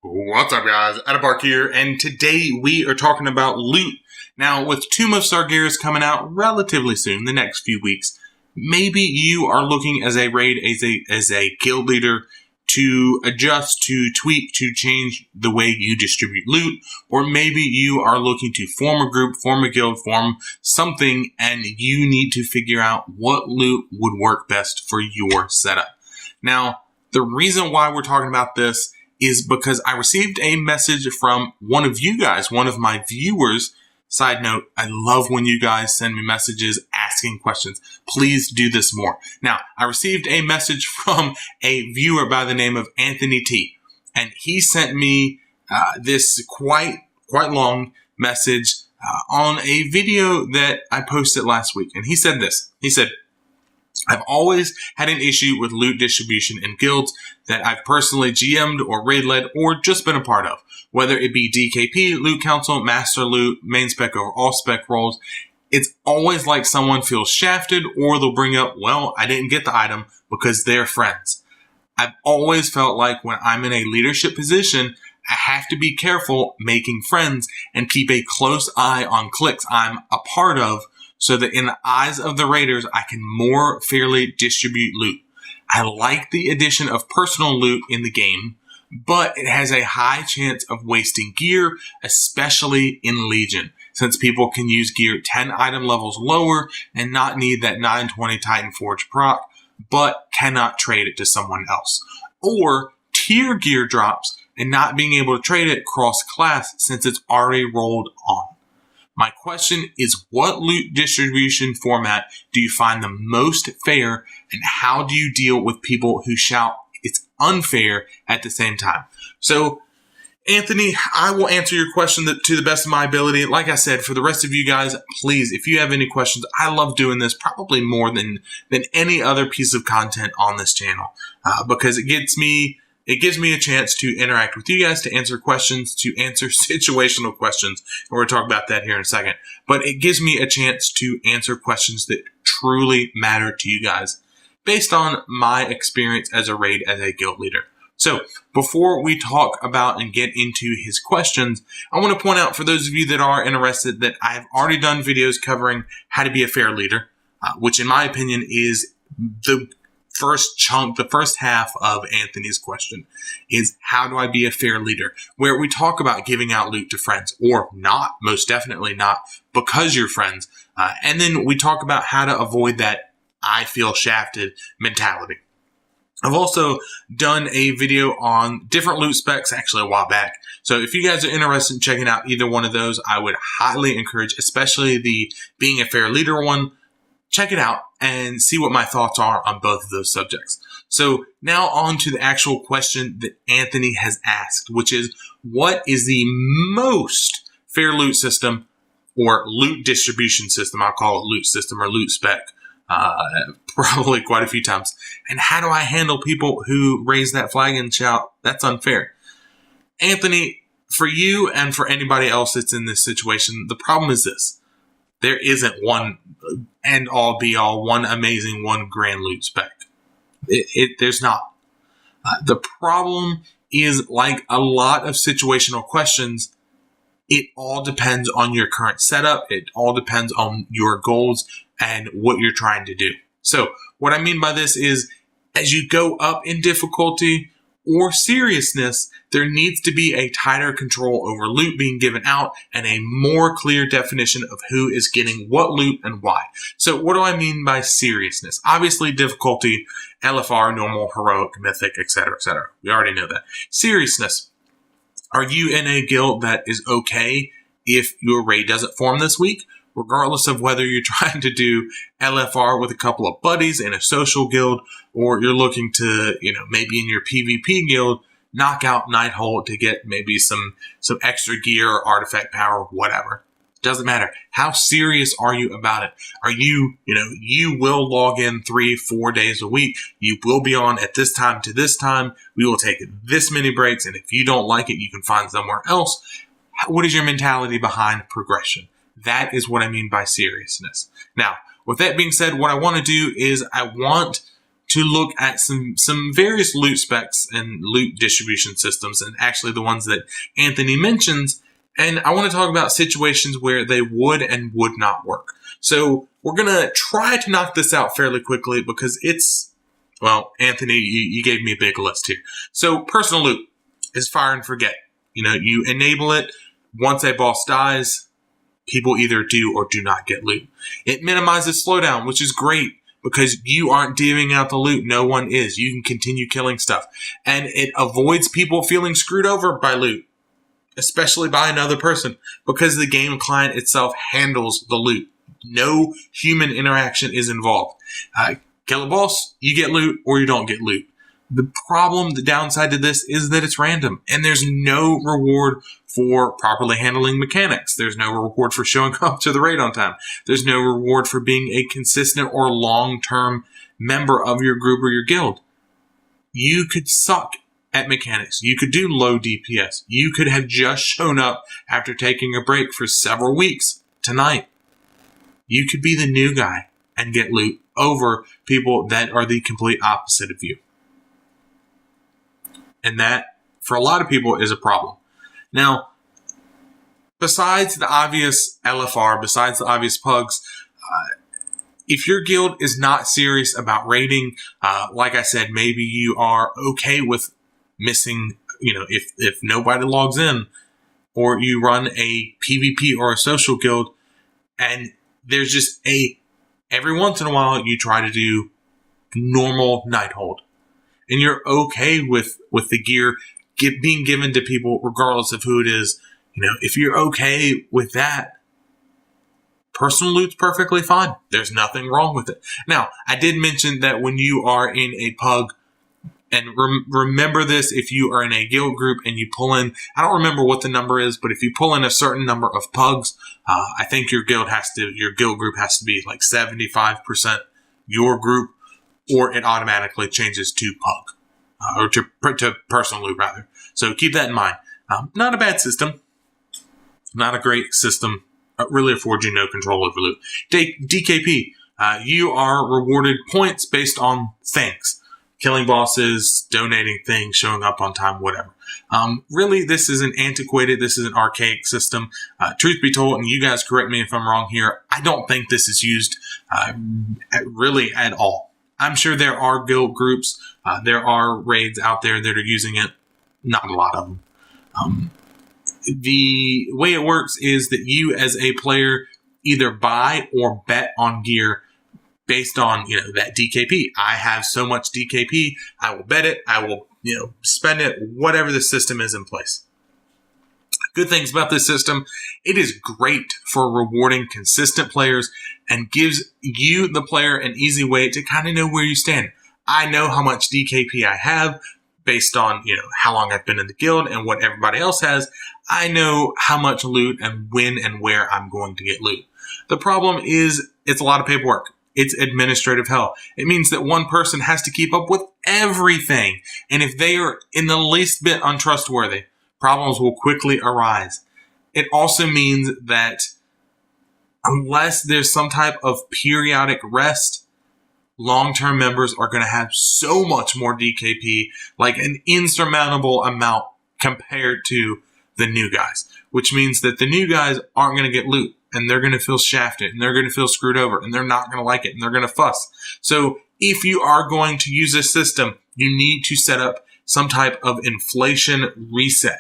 What's up, guys? Adabark here, and today we are talking about loot. Now, with Tomb of Sargeras coming out relatively soon, the next few weeks, maybe you are looking as a raid, as a guild leader, to adjust, to tweak, to change the way you distribute loot, or maybe you are looking to form a group, form a guild, form something, and you need to figure out what loot would work best for your setup. Now, the reason why we're talking about this is because I received a message from one of you guys, one of my viewers. Side note, I love when you guys send me messages asking questions. Please do this more. Now, I received a message from a viewer by the name of Anthony T. And he sent me this quite long message on a video that I posted last week. And he said this. He said, I've always had an issue with loot distribution in guilds that I've personally GM'd or raid led or just been a part of, whether it be DKP, loot council, master loot, main spec over all spec roles. It's always like someone feels shafted or they'll bring up, well, I didn't get the item because they're friends. I've always felt like when I'm in a leadership position, I have to be careful making friends and keep a close eye on cliques I'm a part of, so that in the eyes of the raiders, I can more fairly distribute loot. I like the addition of personal loot in the game, but it has a high chance of wasting gear, especially in Legion, since people can use gear 10 item levels lower and not need that 920 Titan Forge proc, but cannot trade it to someone else. Or tier gear drops and not being able to trade it cross-class since it's already rolled on. My question is, what loot distribution format do you find the most fair, and how do you deal with people who shout it's unfair at the same time? So, Anthony, I will answer your question to the best of my ability. Like I said, for the rest of you guys, please, if you have any questions, I love doing this probably more than any other piece of content on this channel because it gives me a chance to interact with you guys, to answer questions, to answer situational questions. And we're going to talk about that here in a second. But it gives me a chance to answer questions that truly matter to you guys based on my experience as a raid, as a guild leader. So before we talk about and get into his questions, I want to point out for those of you that are interested that I've already done videos covering how to be a fair leader, which in my opinion is the first half of Anthony's question is, how do I be a fair leader? Where we talk about giving out loot to friends, or not, most definitely not, because you're friends. And then we talk about how to avoid that I feel shafted mentality. I've also done a video on different loot specs, actually a while back. So if you guys are interested in checking out either one of those, I would highly encourage, especially the being a fair leader one, check it out and see what my thoughts are on both of those subjects. So now on to the actual question that Anthony has asked, which is, what is the most fair loot system or loot distribution system? I'll call it loot system or loot spec, probably quite a few times. And how do I handle people who raise that flag and shout, that's unfair? Anthony, for you and for anybody else that's in this situation, the problem is this. There isn't one end all be all, one amazing, one grand loot spec. There's not. The problem is, like a lot of situational questions, it all depends on your current setup. It all depends on your goals and what you're trying to do. So what I mean by this is, as you go up in difficulty or seriousness, there needs to be a tighter control over loot being given out and a more clear definition of who is getting what loot and why. So what do I mean by seriousness? Obviously difficulty, LFR, normal, heroic, mythic, etc., etc. We already know that. Seriousness. Are you in a guild that is okay if your raid doesn't form this week? Regardless of whether you're trying to do LFR with a couple of buddies in a social guild, or you're looking to, maybe in your PvP guild, knock out Nighthold to get maybe some extra gear or artifact power, whatever. Doesn't matter. How serious are you about it? Are you, you will log in 3-4 days a week. You will be on at this time to this time. We will take this many breaks. And if you don't like it, you can find somewhere else. What is your mentality behind progression? That is what I mean by seriousness. Now, with that being said, what I want to do is I want to look at some various loot specs and loot distribution systems, and actually the ones that Anthony mentions. And I want to talk about situations where they would and would not work. So we're going to try to knock this out fairly quickly because it's, well, Anthony, you gave me a big list here. So personal loot is fire and forget. You enable it. Once a boss dies, people either do or do not get loot. It minimizes slowdown, which is great because you aren't divvying out the loot. No one is. You can continue killing stuff. And it avoids people feeling screwed over by loot, especially by another person, because the game client itself handles the loot. No human interaction is involved. Kill a boss, you get loot or you don't get loot. The downside to this is that it's random and there's no reward for properly handling mechanics. There's no reward for showing up to the raid on time. There's no reward for being a consistent or long-term member of your group or your guild. You could suck at mechanics. You could do low DPS. You could have just shown up after taking a break for several weeks tonight. You could be the new guy and get loot over people that are the complete opposite of you. And that, for a lot of people, is a problem. Now, besides the obvious LFR, besides the obvious pugs, if your guild is not serious about raiding, like I said, maybe you are okay with missing, if nobody logs in, or you run a PvP or a social guild, and there's just every once in a while you try to do normal night hold, and you're okay with the gear being given to people regardless of who it is. If you're okay with that, personal loot's perfectly fine. There's nothing wrong with it. Now, I did mention that when you are in a pug, and remember this, if you are in a guild group and you pull in, I don't remember what the number is, but if you pull in a certain number of pugs, I think your guild group has to be like 75% your group, or it automatically changes to pug, or to personal loot rather. So keep that in mind. Not a bad system. Not a great system. Really affords you no control over loot. DKP, you are rewarded points based on things. Killing bosses, donating things, showing up on time, whatever. Really, this is an archaic system. Truth be told, and you guys correct me if I'm wrong here, I don't think this is used really at all. I'm sure there are guild groups, there are raids out there that are using it. Not a lot of them. The way it works is that you as a player either buy or bet on gear based on, that DKP. I have so much DKP, I will bet it, I will, spend it, whatever the system is in place. Good things about this system, it is great for rewarding consistent players and gives you, the player, an easy way to kind of know where you stand. I know how much DKP I have based on, how long I've been in the guild and what everybody else has. I know how much loot and when and where I'm going to get loot. The problem is it's a lot of paperwork. It's administrative hell. It means that one person has to keep up with everything. And if they are in the least bit untrustworthy, problems will quickly arise. It also means that unless there's some type of periodic rest, long-term members are going to have so much more DKP, like an insurmountable amount compared to the new guys, which means that the new guys aren't going to get loot, and they're going to feel shafted, and they're going to feel screwed over, and they're not going to like it, and they're going to fuss. So if you are going to use this system, you need to set up some type of inflation reset.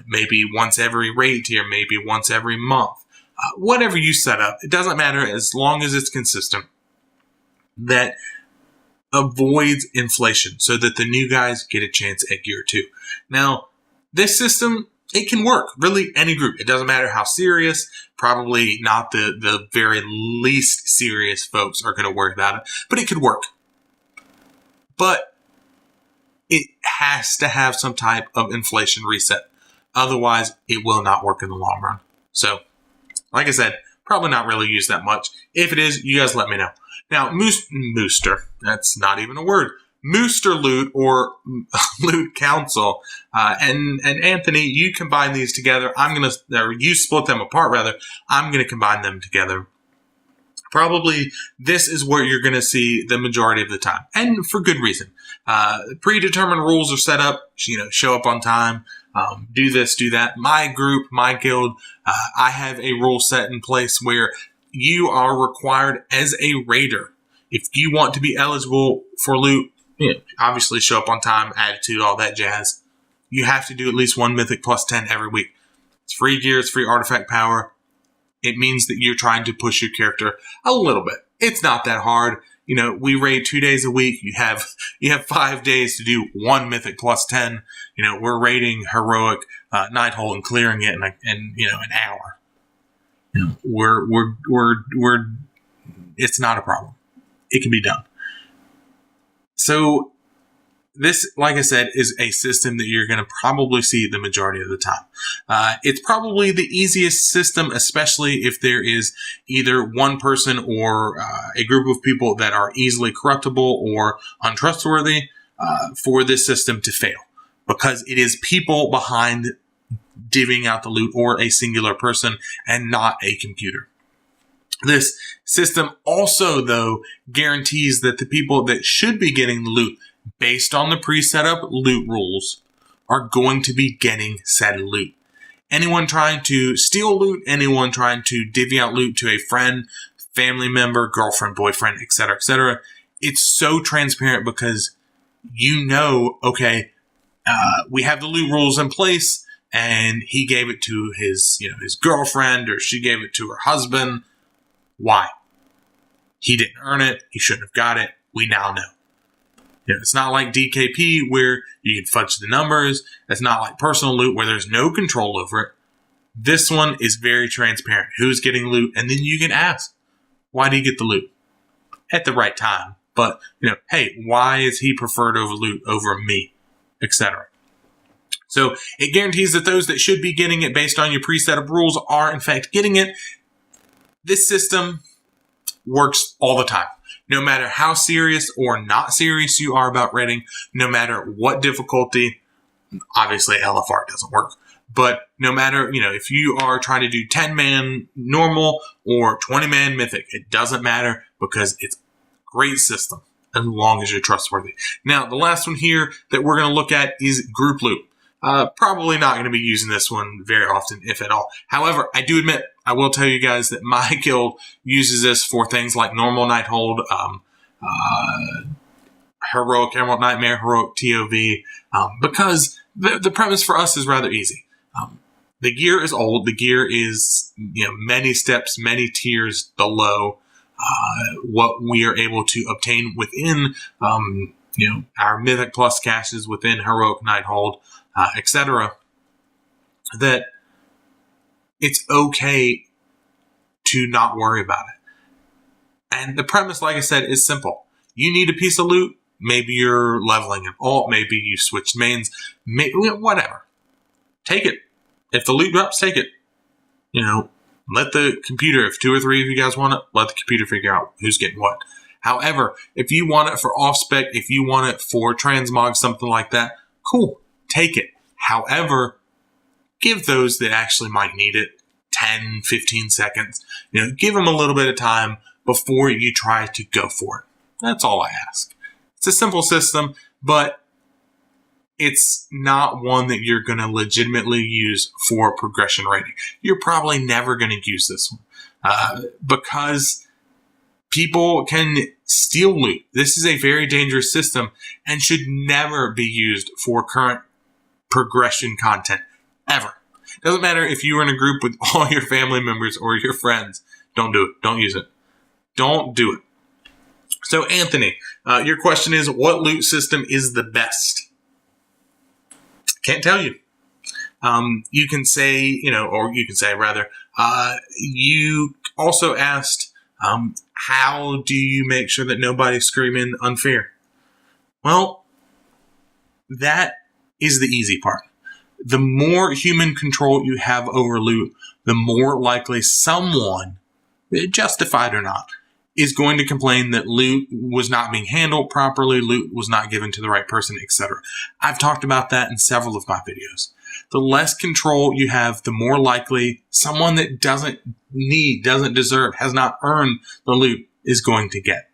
Maybe once every raid tier, maybe once every month. Whatever you set up, it doesn't matter as long as it's consistent. That avoids inflation so that the new guys get a chance at gear too. Now, this system, it can work. Really, any group. It doesn't matter how serious. Probably not the very least serious folks are going to worry about it. But it could work. But it has to have some type of inflation reset. Otherwise, it will not work in the long run. So, like I said, probably not really used that much. If it is, you guys let me know. Now, Mooster, that's not even a word. Mooster Loot or Loot Council, and Anthony, you combine these together. You split them apart rather. I'm going to combine them together Probably this is where you're going to see the majority of the time, and for good reason. Predetermined rules are set up, show up on time, do this, do that. My group, my guild, I have a rule set in place where you are required as a raider, if you want to be eligible for loot, obviously show up on time, attitude, all that jazz. You have to do at least one Mythic plus 10 every week. It's free gear, it's free artifact power. It means that you're trying to push your character a little bit. It's not that hard. We raid 2 days a week. You have 5 days to do one Mythic plus 10. We're raiding Heroic Nighthold and clearing it in an hour. We're it's not a problem. It can be done. So this, like I said, is a system that you're going to probably see the majority of the time. It's probably the easiest system, especially if there is either one person or a group of people that are easily corruptible or untrustworthy for this system to fail. Because it is people behind divvying out the loot, or a singular person and not a computer. This system also, though, guarantees that the people that should be getting the loot based on the pre-set up loot rules are going to be getting said loot. Anyone trying to steal loot, anyone trying to divvy out loot to a friend, family member, girlfriend, boyfriend, etc., it's so transparent because okay, we have the loot rules in place, and he gave it to his girlfriend, or she gave it to her husband. Why? He didn't earn it. He shouldn't have got it. We now know. It's not like DKP where you can fudge the numbers. It's not like personal loot where there's no control over it. This one is very transparent. Who's getting loot? And then you can ask, why do you get the loot? At the right time. But, hey, why is he preferred over loot over me? Etc. So it guarantees that those that should be getting it based on your pre-set up rules are in fact getting it. This system works all the time. No matter how serious or not serious you are about raiding, no matter what difficulty, obviously LFR doesn't work, but no matter, if you are trying to do 10-man normal or 20-man mythic, it doesn't matter because it's a great system as long as you're trustworthy. Now, the last one here that we're going to look at is group loot. Probably not going to be using this one very often, if at all. However, I do admit, I will tell you guys that my guild uses this for things like normal Nighthold, Heroic Emerald Nightmare, Heroic TOV, because the premise for us is rather easy. The gear is old. The gear is many steps, many tiers below what we are able to obtain within our Mythic Plus caches within Heroic Nighthold, etc. That it's okay to not worry about it. And the premise, like I said, is simple. You need a piece of loot. Maybe you're leveling an alt. Maybe you switched mains. Whatever. Take it. If the loot drops, take it. Let the computer, if 2 or 3 of you guys want it, let the computer figure out who's getting what. However, if you want it for off-spec, if you want it for transmog, something like that, cool. Take it. However, give those that actually might need it 10, 15 seconds. Give them a little bit of time before you try to go for it. That's all I ask. It's a simple system, but it's not one that you're going to legitimately use for progression rating. You're probably never going to use this one because people can steal loot. This is a very dangerous system and should never be used for current progression content, ever. Doesn't matter if you are in a group with all your family members or your friends. Don't do it. Don't use it. Don't do it. So, Anthony, your question is, what loot system is the best? Can't tell you. You can say, you also asked, how do you make sure that nobody's screaming unfair? Well, that is the easy part. The more human control you have over loot, the more likely someone, justified or not, is going to complain that loot was not being handled properly, loot was not given to the right person, etc. I've talked about that in several of my videos. The less control you have, the more likely someone that doesn't deserve, has not earned the loot is going to get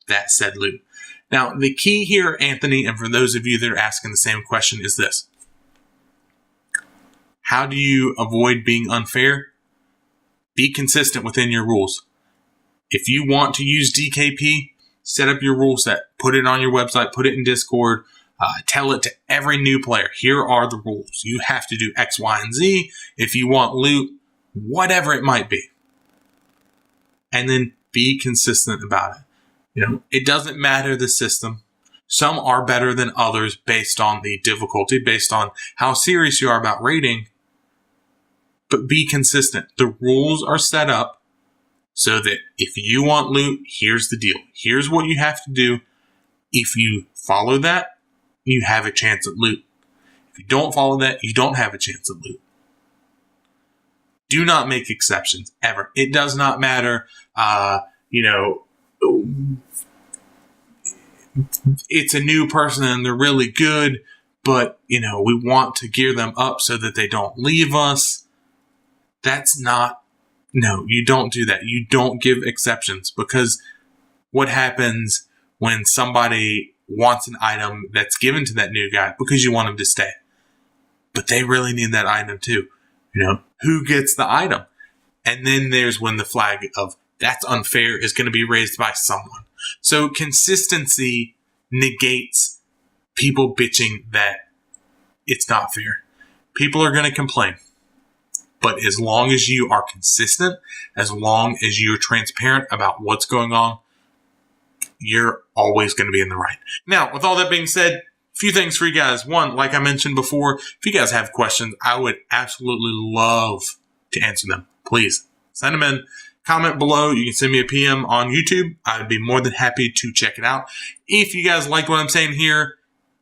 that said loot. Now, the key here, Anthony, and for those of you that are asking the same question, is this. How do you avoid being unfair? Be consistent within your rules. If you want to use DKP, set up your rule set. Put it on your website. Put it in Discord. Tell it to every new player. Here are the rules. You have to do X, Y, and Z if you want loot, whatever it might be. And then be consistent about it. It doesn't matter the system. Some are better than others based on the difficulty, based on how serious you are about raiding. But be consistent. The rules are set up so that if you want loot, here's the deal. Here's what you have to do. If you follow that, you have a chance at loot. If you don't follow that, you don't have a chance at loot. Do not make exceptions, ever. It does not matter, it's a new person and they're really good, but, we want to gear them up so that they don't leave us. No, you don't do that. You don't give exceptions, because what happens when somebody wants an item that's given to that new guy because you want him to stay, but they really need that item too? Who gets the item? And then there's when the flag of that's unfair is going to be raised by someone. So consistency negates people bitching that it's not fair. People are going to complain. But as long as you are consistent, as long as you're transparent about what's going on, you're always going to be in the right. Now, with all that being said, a few things for you guys. One, like I mentioned before, if you guys have questions, I would absolutely love to answer them. Please send them in. Comment below. You can send me a PM on YouTube. I would be more than happy to check it out. If you guys like what I'm saying here,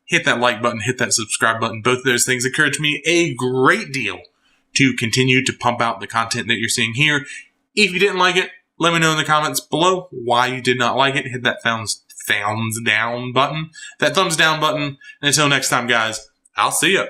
hit that like button, hit that subscribe button. Both of those things encourage me a great deal to continue to pump out the content that you're seeing here. If you didn't like it, let me know in the comments below why you did not like it. Hit that thumbs down button. And until next time, guys, I'll see you.